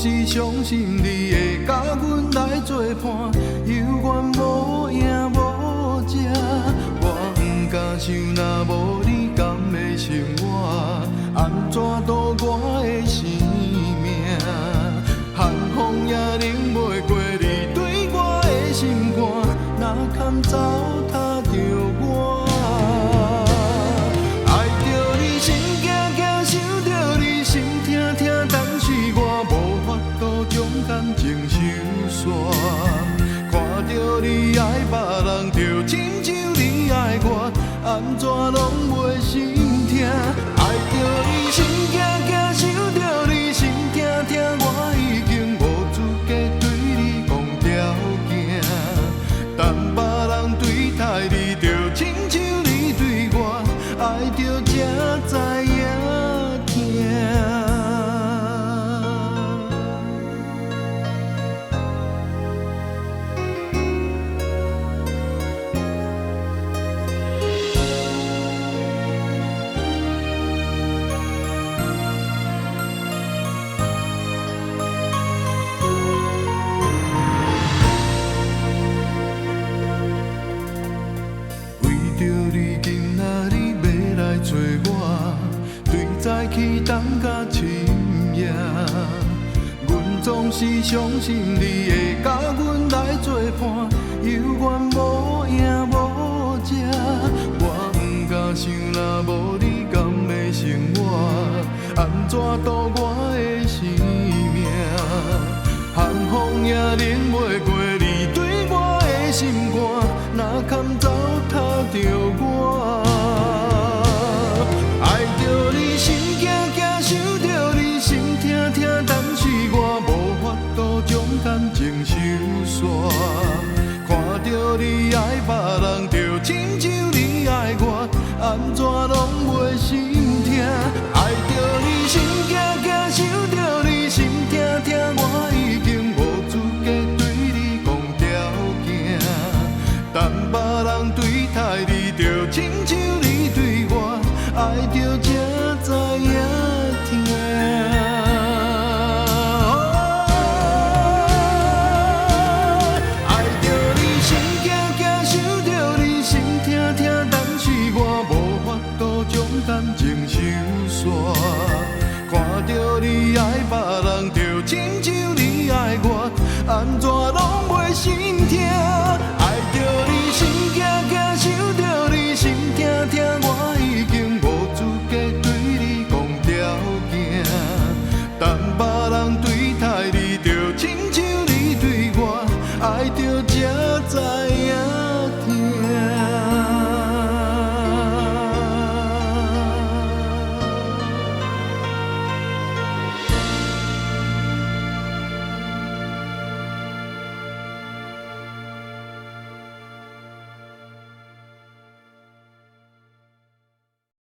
是相信你会甲阮来作伴，犹原无影无迹。我不敢想，若无你，甘会生活？安怎度我的生命？寒风也冷袂过你对我的心肝，哪堪糟蹋着我？爱着你心惊惊，想着你心痛痛，但是我无法度将感情收煞。看着你爱别人，就亲像你爱我，安怎拢袂心痛？爱着你心惊惊，想着你心痛痛，我已经无资格对你讲条件。但别人对待你，就亲像你对我，爱着才知影疼。早起等到深夜，阮总是相信你会甲阮来作伴，犹原无影无迹。我不敢想，若无你，甘会生活？安怎度我的生命？寒风也冷袂过你对我的心肝，哪堪糟蹋着我？爱着你心惊惊，想着你心痛痛，但是我无法度将感情收煞。看着你爱别人，就亲像你爱我，安怎拢袂心痛？爱着你心惊惊，想着你心痛痛，我已经无资格对你讲条件。但别人对待你，就亲像你对我，爱着。